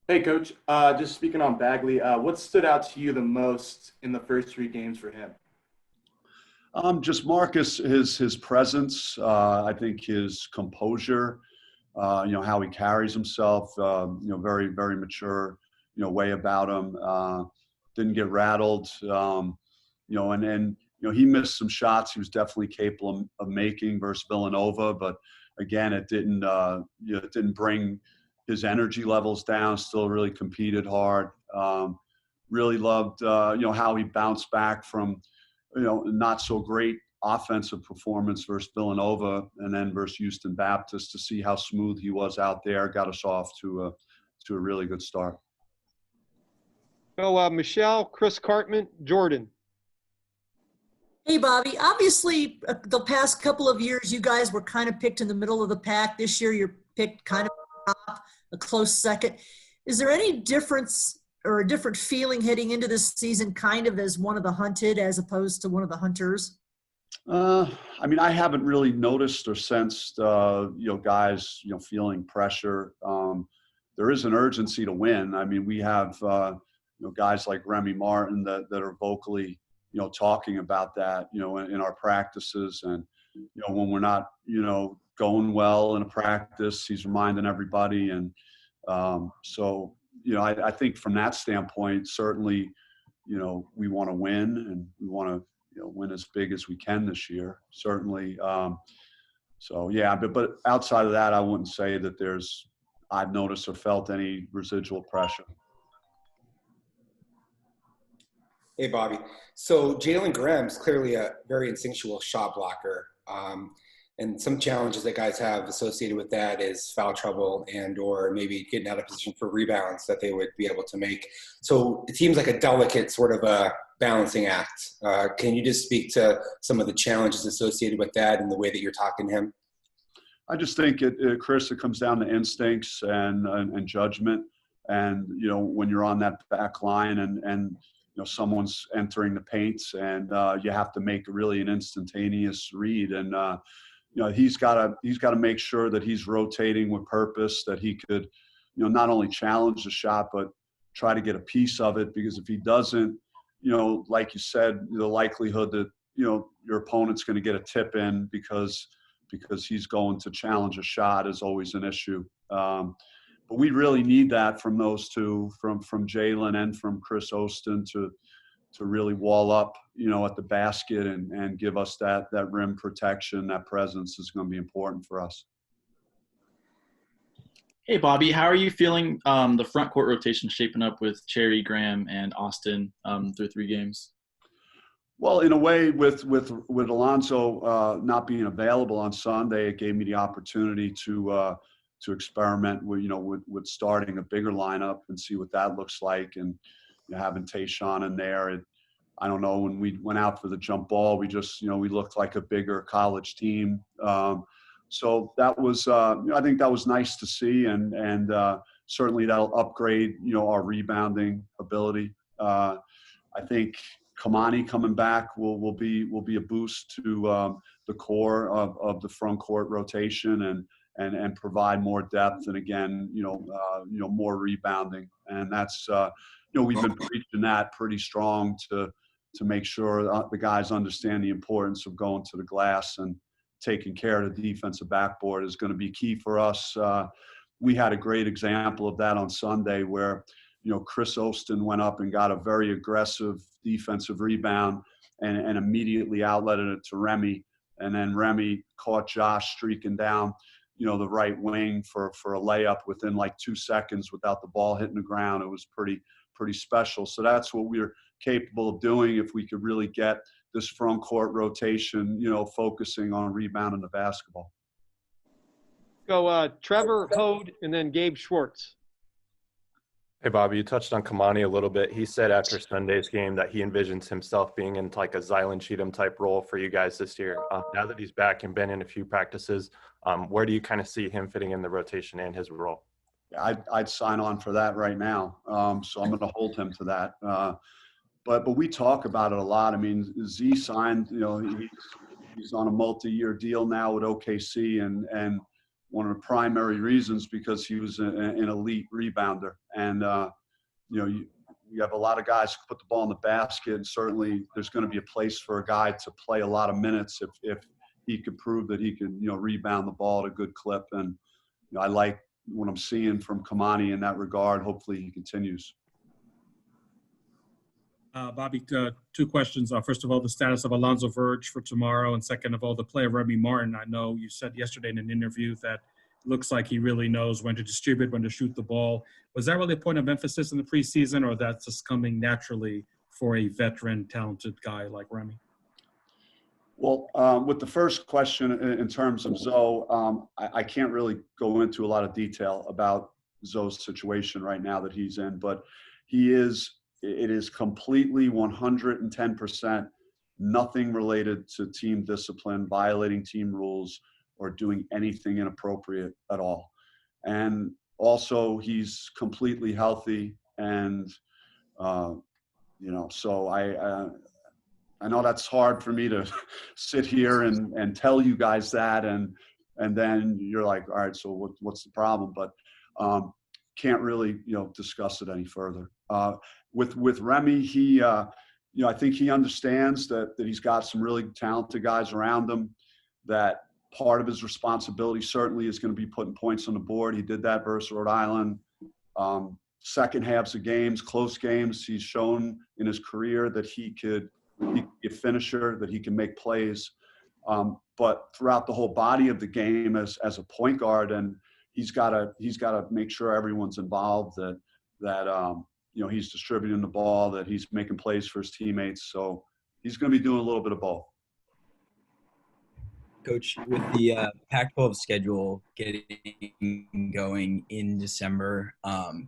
Hey, Coach. Just speaking on Bagley, what stood out to you the most in the first three games for him? Just Marcus, his presence. I think his composure. How he carries himself. Very very mature. Way about him. Didn't get rattled. And he missed some shots. He was definitely capable of making versus Villanova, but again, it didn't bring his energy levels down. Still really competed hard. Really loved how he bounced back from not so great offensive performance versus Villanova and then versus Houston Baptist to see how smooth he was out there. Got us off to a really good start. So, Michelle, Chris Cartman, Jordan. Hey, Bobby. Obviously, the past couple of years, you guys were kind of picked in the middle of the pack. This year, you're picked kind of top, a close second. Is there any difference or a different feeling heading into this season, kind of as one of the hunted as opposed to one of the hunters? I haven't really noticed or sensed, guys, feeling pressure. There is an urgency to win. We have, guys like Remy Martin that are vocally, talking about that, in our practices. And, when we're not, going well in a practice, he's reminding everybody. And I think from that standpoint, certainly, we want to win and we want to, win as big as we can this year, certainly. But outside of that, I wouldn't say that I've noticed or felt any residual pressure. Hey, Bobby. So Jalen Graham's clearly a very instinctual shot blocker. And some challenges that guys have associated with that is foul trouble and or maybe getting out of position for rebounds that they would be able to make. So it seems like a delicate sort of a balancing act. Can you just speak to some of the challenges associated with that and the way that you're talking to him? I just think, Chris, it comes down to instincts and judgment. And, when you're on that back line and someone's entering the paints and you have to make really an instantaneous read. And, he's got to make sure that he's rotating with purpose, that he could, not only challenge the shot, but try to get a piece of it. Because if he doesn't, like you said, the likelihood that, your opponent's going to get a tip in because he's going to challenge a shot is always an issue. But we really need that from those two, from Jalen and from Chris Oston to really wall up, at the basket and give us that rim protection. That presence is going to be important for us. Hey, Bobby, how are you feeling the front court rotation shaping up with Cherry, Graham, and Austin through three games? Well, in a way, with Alonzo not being available on Sunday, it gave me the opportunity to experiment with starting a bigger lineup and see what that looks like, and having Tayshaun in there. I don't know, when we went out for the jump ball, we just we looked like a bigger college team. So that was I think that was nice to see, and certainly that'll upgrade our rebounding ability. I think Kamani coming back will be a boost to the core of the front court rotation and provide more depth and again more rebounding, and that's we've been preaching that pretty strong to make sure the guys understand the importance of going to the glass and taking care of the defensive backboard is going to be key for us. We had a great example of that on Sunday where Chris Oston went up and got a very aggressive defensive rebound and immediately outletted it to Remy. And then Remy caught Josh streaking down, the right wing for a layup within like 2 seconds without the ball hitting the ground. It was pretty special. So that's what we're capable of doing if we could really get this front court rotation, focusing on rebounding the basketball. Go Trevor Hode and then Gabe Schwartz. Hey, Bobby, you touched on Kamani a little bit. He said after Sunday's game that he envisions himself being in like a Zylan Cheatham type role for you guys this year. Now that he's back and been in a few practices, where do you kind of see him fitting in the rotation and his role? Yeah, I'd sign on for that right now. So I'm going to hold him to that. But we talk about it a lot. Z signed, he's on a multi-year deal now with OKC and one of the primary reasons because he was an elite rebounder. And, you have a lot of guys who put the ball in the basket, and certainly there's going to be a place for a guy to play a lot of minutes if he could prove that he can, rebound the ball at a good clip. And I like what I'm seeing from Kamani in that regard. Hopefully he continues. Bobby, two questions. First of all, the status of Alonzo Verge for tomorrow, and second of all, the play of Remy Martin. I know you said yesterday in an interview that it looks like he really knows when to distribute, when to shoot the ball. Was that really a point of emphasis in the preseason, or that's just coming naturally for a veteran, talented guy like Remy? Well, with the first question in terms of Zoe, I can't really go into a lot of detail about Zoe's situation right now that he's in, but it is completely 110% nothing related to team discipline, violating team rules, or doing anything inappropriate at all. And also he's completely healthy. And, so I know that's hard for me to sit here and tell you guys that. And then you're like, all right, so what's the problem? But can't really, discuss it any further. With Remy, he, I think he understands that he's got some really talented guys around him, that part of his responsibility certainly is going to be putting points on the board. He did that versus Rhode Island. Second halves of games, close games, he's shown in his career that he could be a finisher, that he can make plays. But throughout the whole body of the game as a point guard, and he's got to make sure everyone's involved, that he's distributing the ball, that he's making plays for his teammates. So he's going to be doing a little bit of both. Coach, with the Pac-12 schedule getting going in December,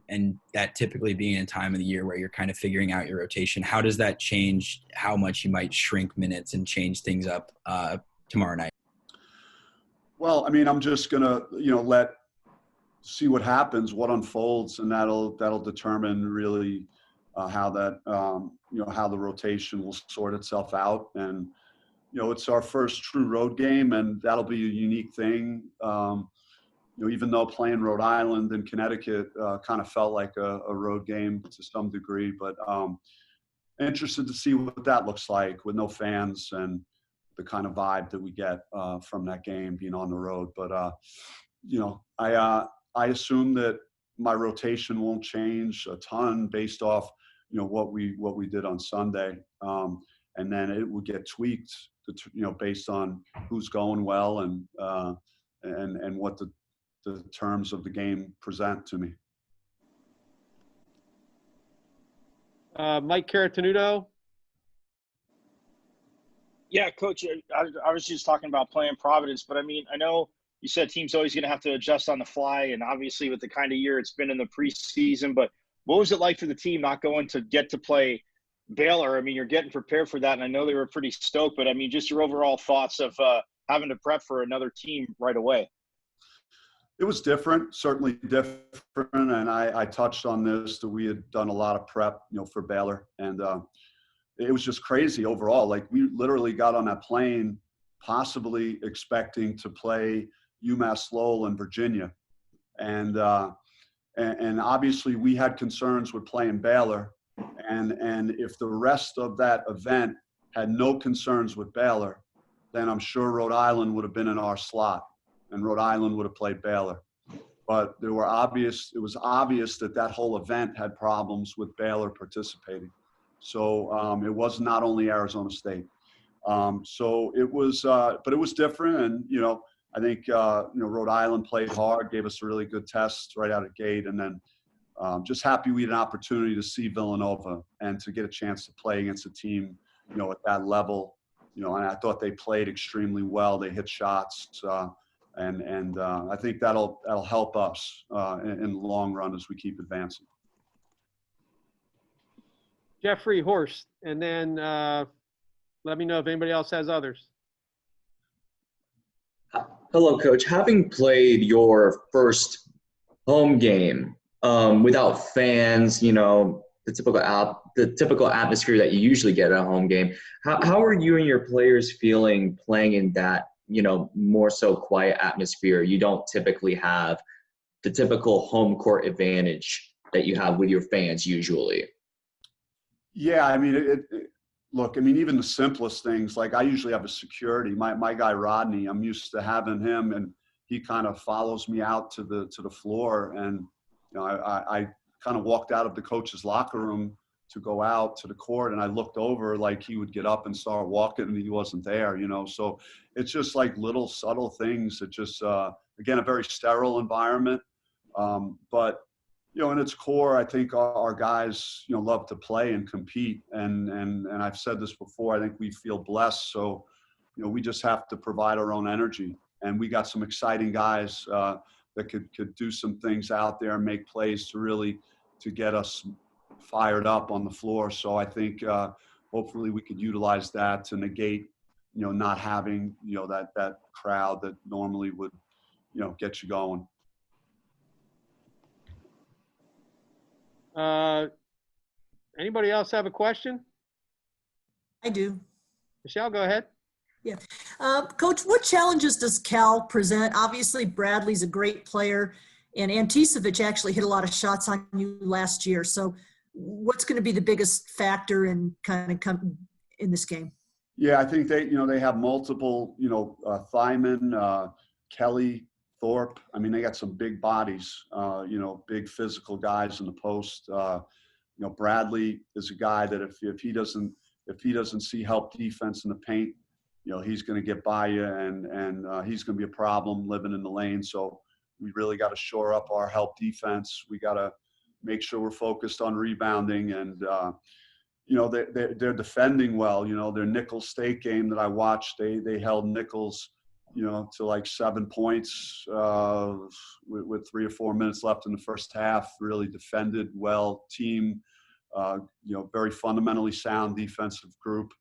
and that typically being a time of the year where you're kind of figuring out your rotation, how does that change how much you might shrink minutes and change things up tomorrow night? Well, I'm just going to, see what happens, what unfolds, and that'll determine really how that, how the rotation will sort itself out. And, it's our first true road game, and that'll be a unique thing. Even though playing Rhode Island and Connecticut kind of felt like a road game to some degree, but interested to see what that looks like with no fans and the kind of vibe that we get from that game being on the road. But, I assume that my rotation won't change a ton based off, what we did on Sunday. And then it will get tweaked, based on who's going well and what the terms of the game present to me. Mike Caratenuto. Yeah, Coach, I was just talking about playing Providence, but I know you said teams always going to have to adjust on the fly, and obviously with the kind of year it's been in the preseason, but what was it like for the team not going to get to play Baylor? You're getting prepared for that, and I know they were pretty stoked, but just your overall thoughts of having to prep for another team right away. It was different, certainly different, and I touched on this, that we had done a lot of prep, for Baylor, and it was just crazy overall. Like, we literally got on that plane possibly expecting to play UMass Lowell in Virginia, and obviously we had concerns with playing Baylor. And if the rest of that event had no concerns with Baylor, then I'm sure Rhode Island would have been in our slot, and Rhode Island would have played Baylor. But it was obvious that whole event had problems with Baylor participating. So it was not only Arizona State. So it was, but it was different. And, I think, Rhode Island played hard, gave us a really good test right out of the gate. And then just happy we had an opportunity to see Villanova and to get a chance to play against a team, at that level, and I thought they played extremely well. They hit shots, and I think that'll help us in the long run as we keep advancing. Jeffrey Horst, and then let me know if anybody else has others. Hello, Coach. Having played your first home game without fans, the typical atmosphere that you usually get at a home game, how are you and your players feeling playing in that more so quiet atmosphere. You don't typically have the typical home court advantage that you have with your fans usually. Yeah, I mean, look, I mean, even the simplest things, like I usually have a security. My guy Rodney, I'm used to having him, and he kind of follows me out to the floor. And I kind of walked out of the coach's locker room to go out to the court, and I looked over, like he would get up and start walking, and he wasn't there. So it's just like little subtle things that just again, a very sterile environment, but in its core, I think our guys, love to play and compete. And I've said this before, I think we feel blessed. So, we just have to provide our own energy. And we got some exciting guys that could do some things out there and make plays to get us fired up on the floor. So I think hopefully we could utilize that to negate, not having, that crowd that normally would, get you going. Anybody else have a question? I do. Michelle, go ahead. Yeah. Coach, what challenges does Cal present? Obviously, Bradley's a great player, and Anticevic actually hit a lot of shots on you last year. So what's going to be the biggest factor in in this game? Yeah, I think they have multiple, Thyman, Kelly, Thorpe. I mean, they got some big bodies, big physical guys in the post. Bradley is a guy that if he doesn't see help defense in the paint, he's going to get by you, and he's going to be a problem living in the lane. So we really got to shore up our help defense. We got to make sure we're focused on rebounding, and they're defending well. Their Nichols State game that I watched, they held Nichols, to like 7 points with 3 or 4 minutes left in the first half. Really defended well. Team, very fundamentally sound defensive group,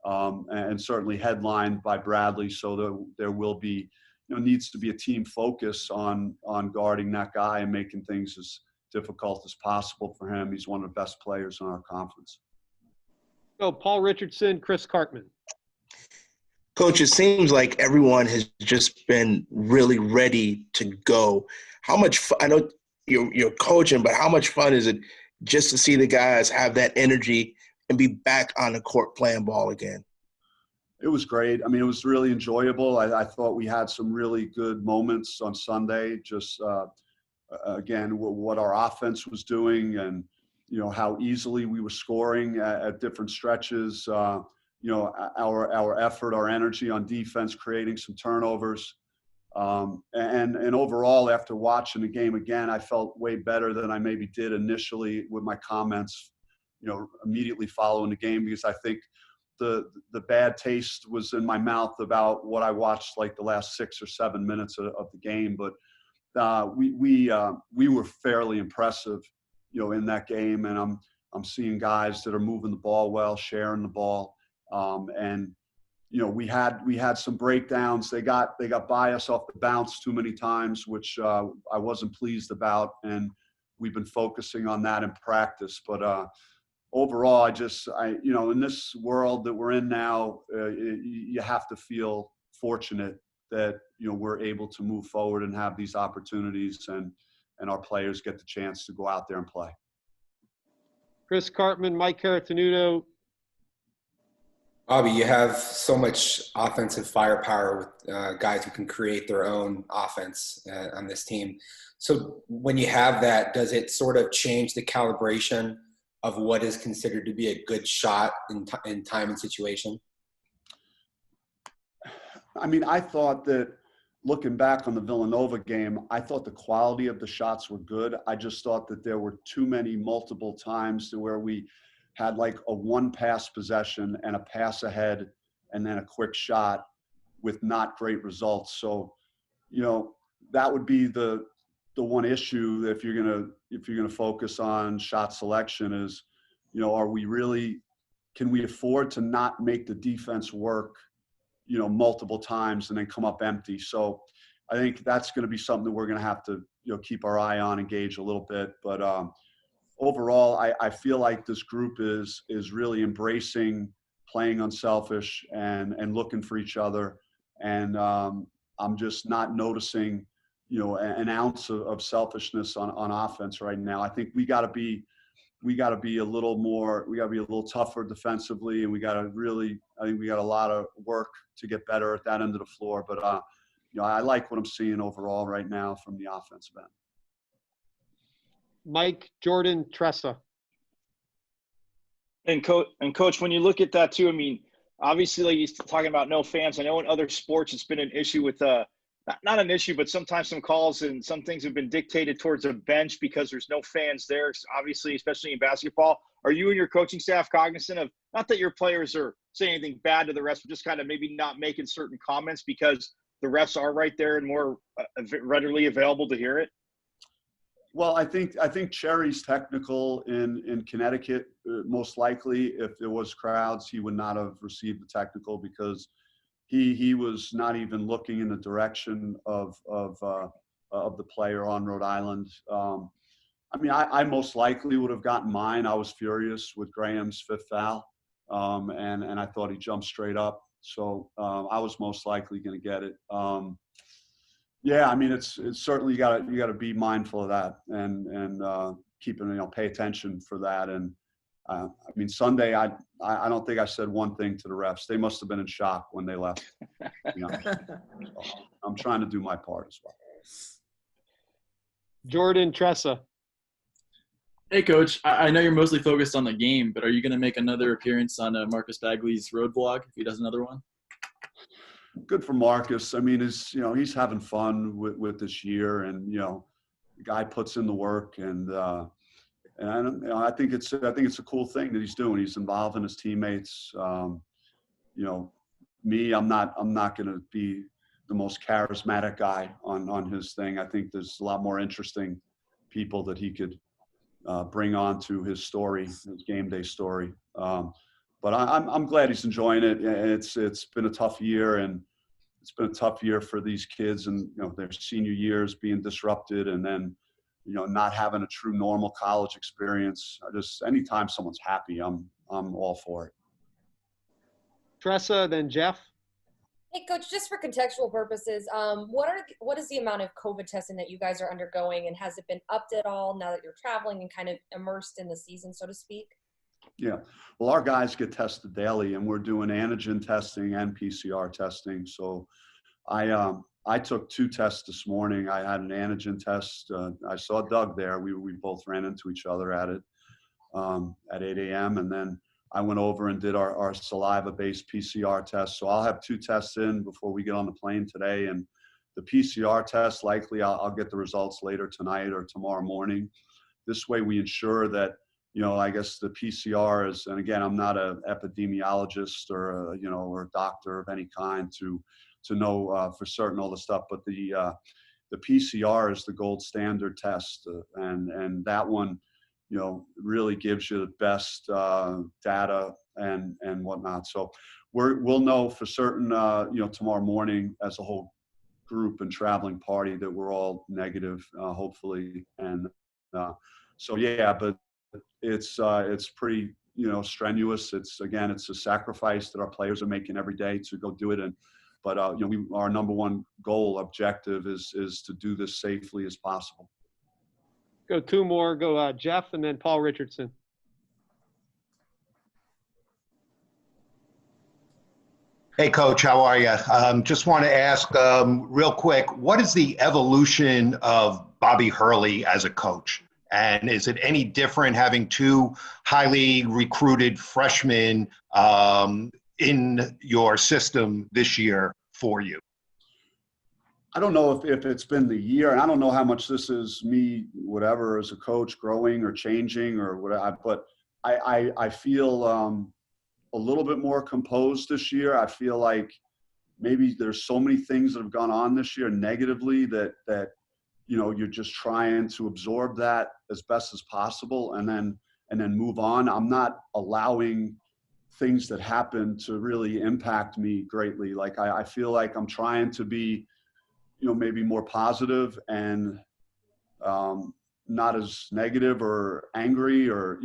and certainly headlined by Bradley. So there will be, needs to be a team focus on guarding that guy and making things as difficult as possible for him. He's one of the best players in our conference. So Paul Richardson, Chris Cartman. Coach, it seems like everyone has just been really ready to go. How much fun, I know you're coaching, but how much fun is it just to see the guys have that energy and be back on the court playing ball again? It was great. I mean, it was really enjoyable. I thought we had some really good moments on Sunday, just again, what our offense was doing, and how easily we were scoring at different stretches. Our effort, our energy on defense, creating some turnovers. And overall, after watching the game again, I felt way better than I maybe did initially with my comments, immediately following the game, because I think the bad taste was in my mouth about what I watched like the last 6 or 7 minutes of the game. But we were fairly impressive, in that game, and I'm seeing guys that are moving the ball well, sharing the ball. And we had some breakdowns. They got by us off the bounce too many times, which I wasn't pleased about, and we've been focusing on that in practice. But overall, in this world that we're in now, you have to feel fortunate that we're able to move forward and have these opportunities, and our players get the chance to go out there and play. Chris Cartman, Mike Caratanudo. Bobby, you have so much offensive firepower with guys who can create their own offense on this team. So when you have that, does it sort of change the calibration of what is considered to be a good shot in time and situation? I mean, I thought that looking back on the Villanova game, I thought the quality of the shots were good. I just thought that there were too many multiple times to where we had like a one pass possession and a pass ahead and then a quick shot with not great results. So, that would be the one issue if you're gonna focus on shot selection is, can we afford to not make the defense work, multiple times and then come up empty? So I think that's going to be something that we're going to have to, keep our eye on, engage a little bit. But overall, I feel like this group is really embracing playing unselfish and looking for each other. and I'm just not noticing, an ounce of selfishness on offense right now. I think we got to be a little tougher defensively, and I think we got a lot of work to get better at that end of the floor. But I like what I'm seeing overall right now from the offensive end. Mike, Jordan, Tressa. And coach, when you look at that too, I mean, obviously, like he's talking about no fans. I know in other sports it's been an issue with not an issue, but sometimes some calls and some things have been dictated towards a bench because there's no fans there. Obviously, especially in basketball, are you and your coaching staff cognizant of, not that your players are saying anything bad to the refs, but just kind of maybe not making certain comments because the refs are right there and more readily available to hear it? Well, I think Cherry's technical in Connecticut. Most likely, if there was crowds, he would not have received the technical because he was not even looking in the direction of the player on Rhode Island. I most likely would have gotten mine. I was furious with Graham's fifth foul, and I thought he jumped straight up. So I was most likely going to get it. Yeah, I mean, it's certainly you got to be mindful of that and keep pay attention for that. And Sunday, I don't think I said one thing to the refs. They must have been in shock when they left. So I'm trying to do my part as well. Jordan, Tressa. Hey, Coach. I know you're mostly focused on the game, but are you going to make another appearance on Marcus Bagley's road vlog if he does another one? Good for Marcus. I mean, he's having fun with this year, and the guy puts in the work, and I think it's a cool thing that he's doing. He's involving his teammates. Me, I'm not going to be the most charismatic guy on his thing. I think there's a lot more interesting people that he could bring on to his story, his game day story. But I'm glad he's enjoying it. It's been a tough year, and it's been a tough year for these kids, and their senior years being disrupted, and then not having a true normal college experience. Anytime someone's happy, I'm all for it. Tressa, then Jeff. Hey, Coach, just for contextual purposes, what is the amount of COVID testing that you guys are undergoing, and has it been upped at all now that you're traveling and kind of immersed in the season, so to speak? Yeah. Well, our guys get tested daily, and we're doing antigen testing and PCR testing. So I took 2 tests this morning. I had an antigen test. I saw Doug there. We both ran into each other at it at 8 a.m. And then I went over and did our saliva-based PCR test. So I'll have 2 tests in before we get on the plane today. And the PCR test, likely I'll get the results later tonight or tomorrow morning. This way we ensure that, I guess the PCR is, and again, I'm not an epidemiologist or or a doctor of any kind to know for certain all the stuff, but the PCR is the gold standard test, and that one, really gives you the best data and whatnot. So we'll know for certain, tomorrow morning as a whole group and traveling party that we're all negative, hopefully, and so yeah, but it's pretty strenuous. It's a sacrifice that our players are making every day to go do it. But our number one objective is to do this safely as possible. Go 2 more. Go Jeff, and then Paul Richardson. Hey, Coach, how are you? Just want to ask real quick, what is the evolution of Bobby Hurley as a coach? And is it any different having 2 highly recruited freshmen in your system this year for you? I don't know if it's been the year, and I don't know how much this is me, whatever, as a coach growing or changing or whatever, but I feel a little bit more composed this year. I feel like maybe there's so many things that have gone on this year negatively that you're just trying to absorb that as best as possible and then move on. I'm not allowing things that happen to really impact me greatly. Like I feel like I'm trying to be, maybe more positive and not as negative or angry, or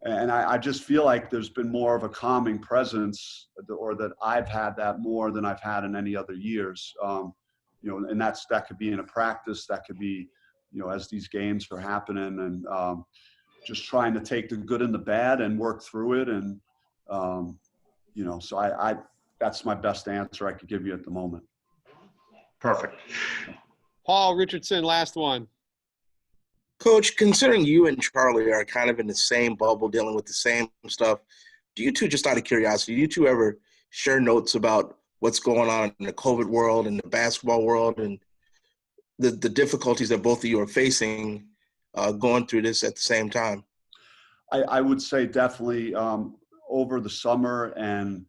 And I just feel like there's been more of a calming presence, or that I've had that more than I've had in any other years. And that could be in a practice, that could be, as these games are happening, and just trying to take the good and the bad and work through it. And, so I that's my best answer I could give you at the moment. Perfect. Paul Richardson, last one. Coach, considering you and Charlie are kind of in the same bubble dealing with the same stuff, do you two, just out of curiosity, do you two ever share notes about what's going on in the COVID world and the basketball world and the difficulties that both of you are facing going through this at the same time? I would say definitely over the summer and,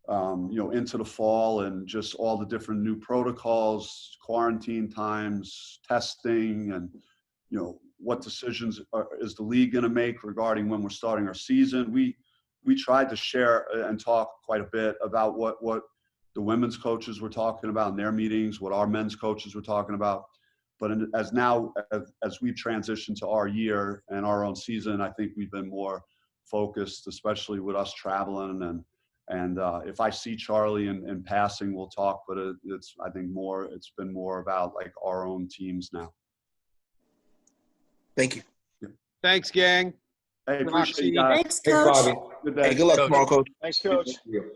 into the fall, and just all the different new protocols, quarantine times, testing, and, what decisions is the league going to make regarding when we're starting our season. We tried to share and talk quite a bit about what the women's coaches were talking about in their meetings, what our men's coaches were talking about. But as we've transitioned to our year and our own season, I think we've been more focused, especially with us traveling. And if I see Charlie in passing, we'll talk. But it's been more about like our own teams now. Thank you. Thanks, gang. Hey, appreciate you guys. Thanks, Coach. Bobby. Good day. Hey, good luck tomorrow, Coach. Thanks, Coach. Thank you.